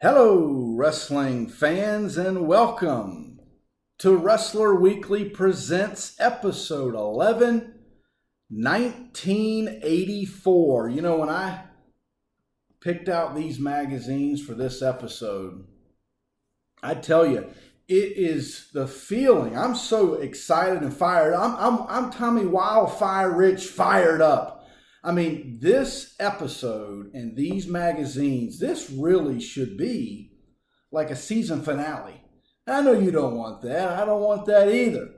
Hello, wrestling fans, and welcome to Wrestler Weekly Presents Episode 11, 1984. You know, when I picked out these magazines for this episode, I tell you, it is the feeling. I'm so excited and fired. I'm Tommy Wildfire Rich fired up. I mean, this episode and these magazines, this really should be like a season finale. I know you don't want that. I don't want that either.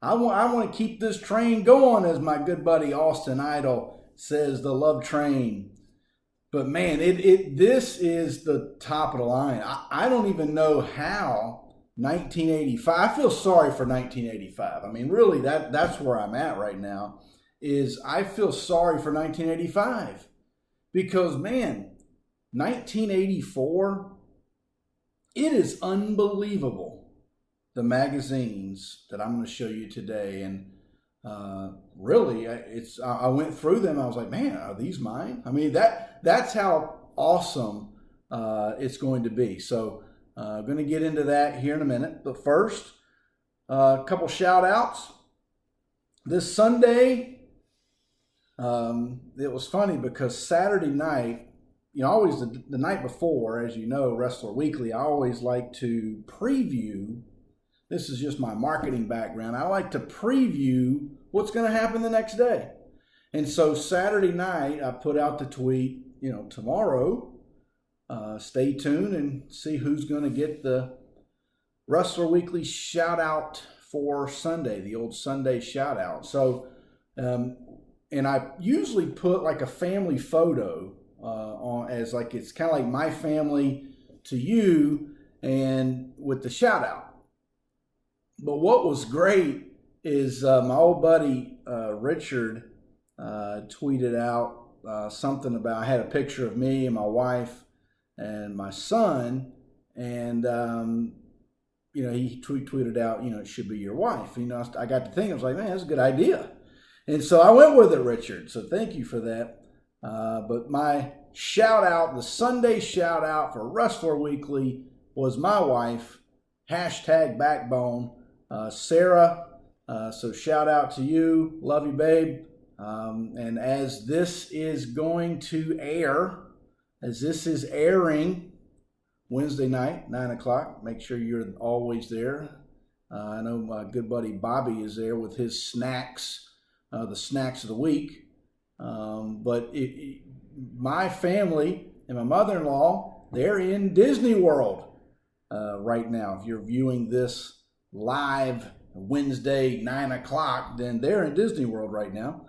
I want to keep this train going, as my good buddy Austin Idol says, the love train. But man, this is the top of the line. I don't even know how 1985. I feel sorry for 1985. I mean, really, that's where I'm at right now. Is I feel sorry for 1985 because, man, 1984, it is unbelievable, the magazines that I'm going to show you today. And really, I went through them. I was like, man, are these mine? I mean, that's how awesome it's going to be. So I'm going to get into that here in a minute. But first, a couple shout outs. This Sunday, it was funny because Saturday night, always the night before, as you know, Wrestler Weekly, I always like to preview. This is just my marketing background. I like to preview what's going to happen the next day. And so Saturday night, I put out the tweet, tomorrow, stay tuned and see who's going to get the Wrestler Weekly shout out for Sunday, the old Sunday shout out. So, and I usually put like a family photo on as like it's kind of like my family to you and with the shout out. But what was great is my old buddy Richard tweeted out something about, I had a picture of me and my wife and my son, and he tweeted out, it should be your wife. I got to think, I was like, man, that's a good idea. And so I went with it, Richard. So thank you for that. But my shout out, the Sunday shout out for Wrestler Weekly was my wife, #backbone, Sarah. So shout out to you. Love you, babe. And as this is going to air, as this is airing Wednesday night, 9 o'clock, make sure you're always there. I know my good buddy Bobby is there with his snacks. The snacks of the week. But my family and my mother-in-law, they're in Disney World right now. If you're viewing this live Wednesday, 9 o'clock, then they're in Disney World right now.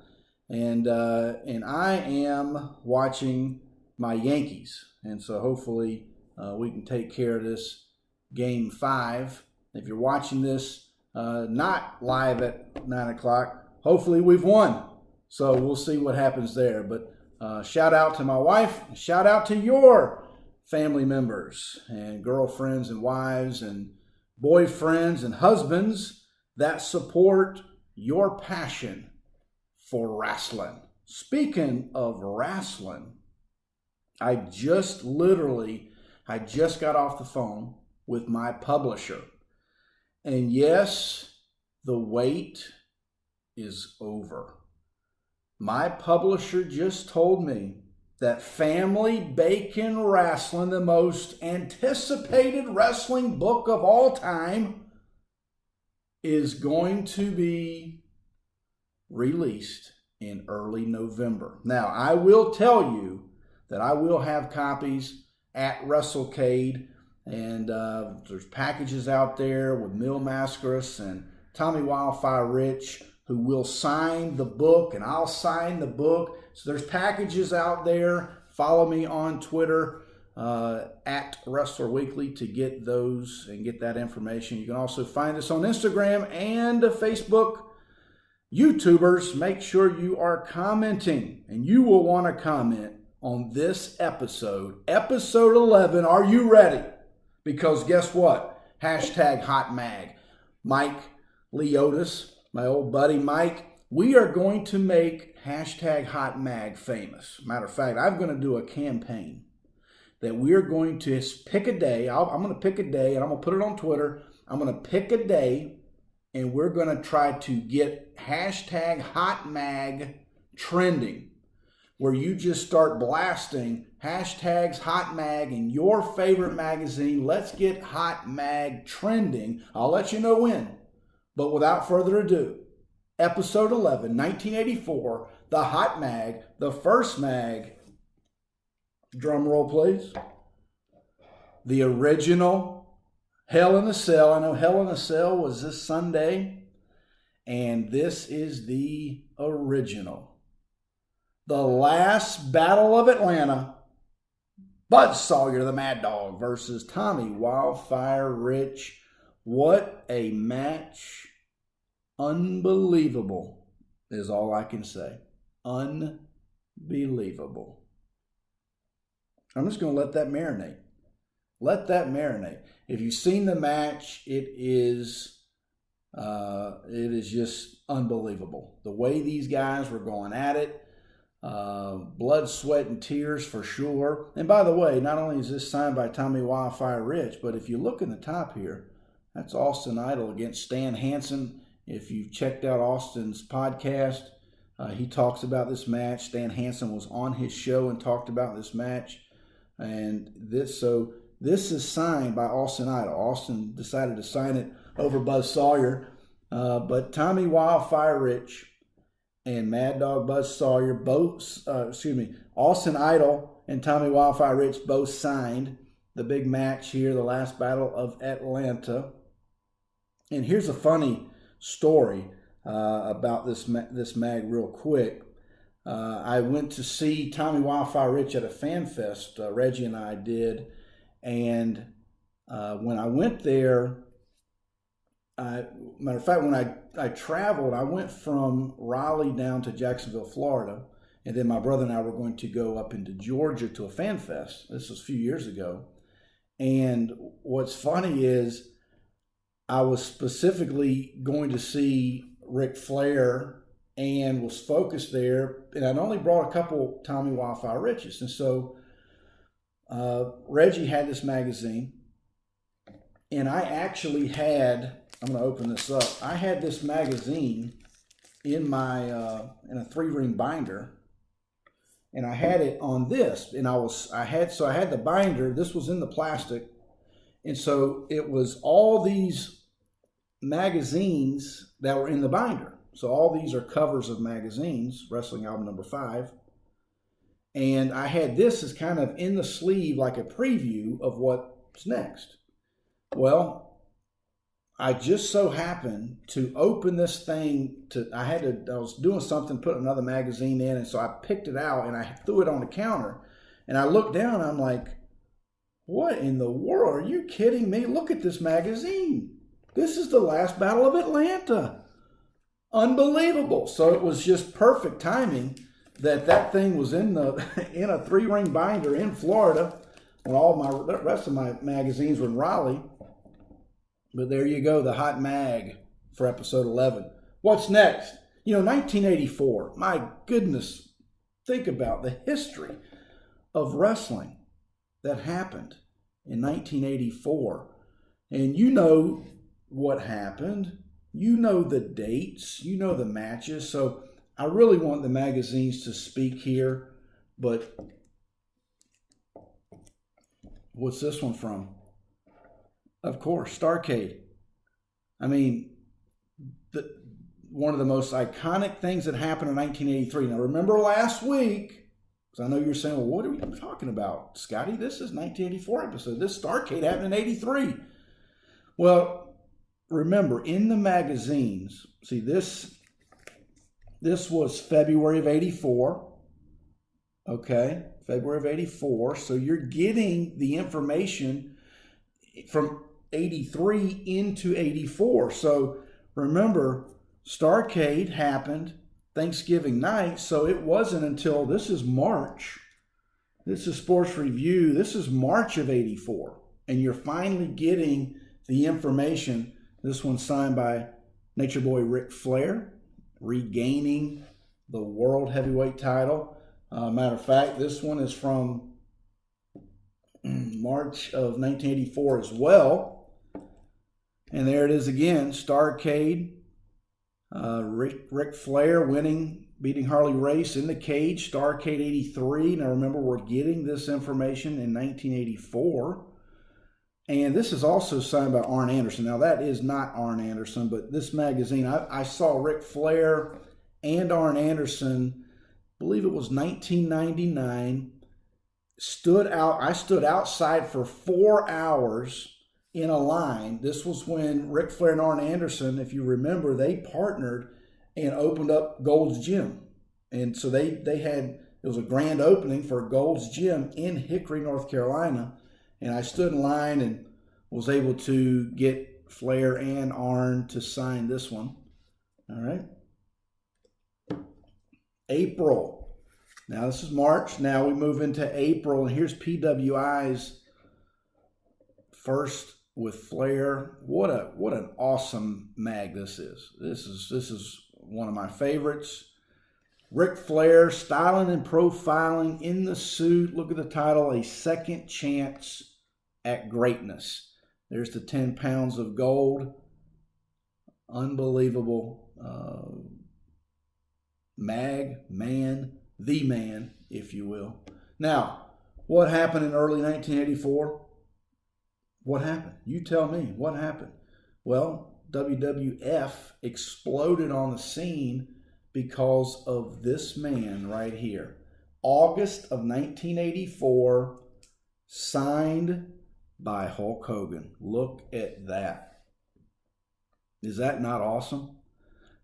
And I am watching my Yankees. And so hopefully we can take care of this Game 5. If you're watching this not live at 9 o'clock, hopefully we've won. So we'll see what happens there. But shout out to my wife. Shout out to your family members and girlfriends and wives and boyfriends and husbands that support your passion for wrestling. Speaking of wrestling, I just got off the phone with my publisher. And yes, the wait is over. My publisher just told me that Family Bacon Wrestling, the most anticipated wrestling book of all time, is going to be released in early November. Now, I will tell you that I will have copies at WrestleCade, and there's packages out there with Mil Mascaras and Tommy Wildfire Rich, who will sign the book, and I'll sign the book. So there's packages out there. Follow me on Twitter at Wrestler Weekly to get those and get that information. You can also find us on Instagram and Facebook. YouTubers, make sure you are commenting, and you will want to comment on this episode, episode 11. Are you ready? Because guess what? #HotMag. Mike Leotis, my old buddy Mike, we are going to make #HotMag famous. Matter of fact, I'm going to do a campaign. that we're going to pick a day. I'm going to pick a day, and I'm going to put it on Twitter. I'm going to pick a day, and we're going to try to get hashtag Hot Mag trending, where you just start blasting hashtags Hot Mag in your favorite magazine. Let's get Hot Mag trending. I'll let you know when. But without further ado, episode 11, 1984, the Hot Mag, the first mag. Drum roll, please. The original Hell in a Cell. I know Hell in a Cell was this Sunday, and this is the original. The last Battle of Atlanta, Buzz Sawyer, the Mad Dog, versus Tommy Wildfire Rich. What a match. Unbelievable is all I can say. Unbelievable. I'm just going to let that marinate. Let that marinate. If you've seen the match, it is just unbelievable. The way these guys were going at it, blood, sweat, and tears for sure. And by the way, not only is this signed by Tommy Wildfire Rich, but if you look in the top here, that's Austin Idol against Stan Hansen. If you've checked out Austin's podcast, he talks about this match. Stan Hansen was on his show and talked about this match. And this is signed by Austin Idol. Austin decided to sign it over Buzz Sawyer. But Tommy Wildfire Rich and Mad Dog Buzz Sawyer Austin Idol and Tommy Wildfire Rich both signed the big match here, the last Battle of Atlanta. And here's a funny story about this mag real quick. I went to see Tommy Wildfire Rich at a fan fest, Reggie and I did, and when I went there, matter of fact, when I traveled, I went from Raleigh down to Jacksonville, Florida, and then my brother and I were going to go up into Georgia to a fan fest. This was a few years ago, and what's funny is I was specifically going to see Ric Flair and was focused there, and I'd only brought a couple Tommy Wildfire Riches. And so Reggie had this magazine, and I actually had, I'm going to open this up, I had this magazine in my in a 3-ring binder, and I had it on this, and I had the binder, this was in the plastic, and so it was all these magazines that were in the binder. So all these are covers of magazines, Wrestling Album number 5. And I had this as kind of in the sleeve, like a preview of what's next. Well, I just so happened to open this thing I was doing something, put another magazine in, and so I picked it out and I threw it on the counter. And I looked down and I'm like, what in the world? Are you kidding me? Look at this magazine. This is the last Battle of Atlanta. Unbelievable. So it was just perfect timing that thing was in a 3-ring binder in Florida when the rest of my magazines were in Raleigh. But there you go, the Hot Mag for episode 11. What's next? 1984. My goodness, think about the history of wrestling that happened in 1984. And you know what happened. You know the dates, you know the matches, so I really want the magazines to speak here, but what's this one from? Of course, Starrcade. I mean, one of the most iconic things that happened in 1983. Now, remember last week, because I know you're saying, well, what are we talking about, Scotty? This is 1984 episode. This Starrcade happened in 83. Well, remember, in the magazines, see this was February of 84, okay, February of 84, so you're getting the information from 83 into 84, so remember, Starrcade happened Thanksgiving night, so it wasn't until, this is March, this is Sports Review, this is March of 84, and you're finally getting the information. This one's signed by Nature Boy Ric Flair, regaining the World Heavyweight title. Matter of fact, this one is from March of 1984 as well. And there it is again, Starrcade. Ric Flair beating Harley Race in the cage, Starrcade 83. Now remember, we're getting this information in 1984. And this is also signed by Arn Anderson. Now that is not Arn Anderson, but this magazine, I saw Ric Flair and Arn Anderson, I believe it was 1999, I stood outside for 4 hours in a line. This was when Ric Flair and Arn Anderson, if you remember, they partnered and opened up Gold's Gym. And so they had, it was a grand opening for Gold's Gym in Hickory, North Carolina. And I stood in line and was able to get Flair and Arn to sign this one. All right. April. Now this is March. Now we move into April, and here's PWI's first with Flair. What an awesome mag this is. This is one of my favorites. Ric Flair, styling and profiling in the suit. Look at the title, A Second Chance at Greatness. There's the 10 pounds of gold. Unbelievable the man, if you will. Now, what happened in early 1984? What happened? You tell me. What happened? Well, WWF exploded on the scene because of this man right here. August of 1984, signed by Hulk Hogan. Look at that. Is that not awesome?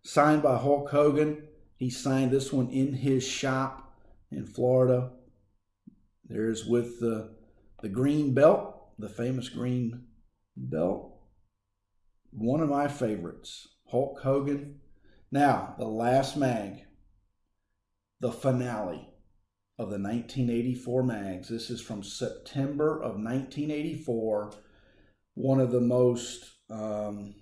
Signed by Hulk Hogan. He signed this one in his shop in Florida. There's with the green belt, the famous green belt. One of my favorites, Hulk Hogan. Now, the last mag, the finale of the 1984 mags. This is from September of 1984. One of the most, one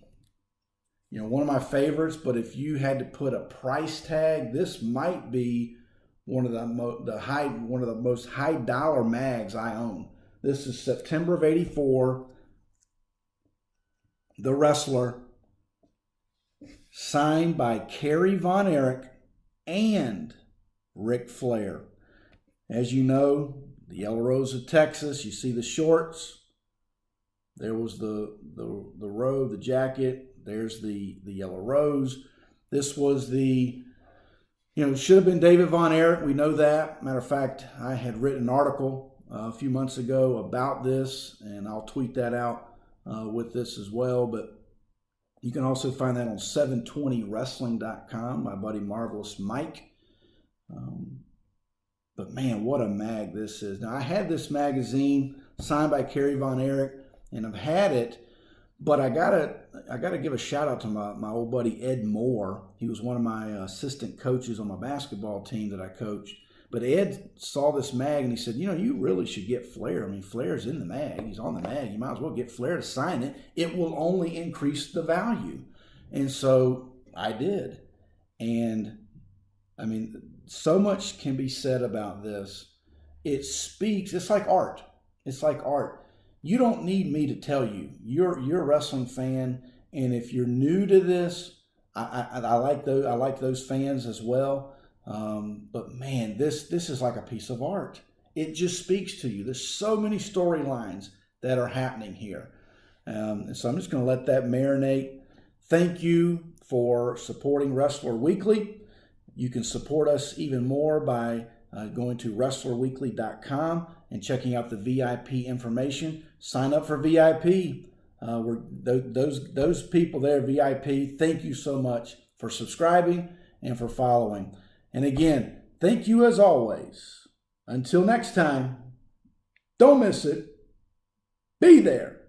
of my favorites. But if you had to put a price tag, this might be one of the most high dollar mags I own. This is September of '84. The Wrestler, signed by Kerry Von Erich and Ric Flair. As you know, the Yellow Rose of Texas, you see the shorts. There was the robe, the jacket. There's the Yellow Rose. This was it should have been David Von Erich. We know that. Matter of fact, I had written an article a few months ago about this, and I'll tweet that out with this as well. But you can also find that on 720wrestling.com, my buddy Marvelous Mike. But man, what a mag this is. Now, I had this magazine signed by Kerry Von Erich, and I've had it, but I gotta give a shout out to my old buddy Ed Moore. He was one of my assistant coaches on my basketball team that I coached. But Ed saw this mag and he said, you really should get Flair. I mean, Flair's in the mag. He's on the mag. You might as well get Flair to sign it. It will only increase the value. And so I did. And I mean, so much can be said about this. It speaks. It's like art. It's like art. You don't need me to tell you. You're a wrestling fan. And if you're new to this, I like those fans as well. But man, this is like a piece of art. It just speaks to you. There's so many storylines that are happening here. And so I'm just going to let that marinate. Thank you for supporting Wrestler Weekly. You can support us even more by going to wrestlerweekly.com and checking out the VIP information. Sign up for VIP. Those people there, VIP, thank you so much for subscribing and for following. And again, thank you as always. Until next time, don't miss it. Be there.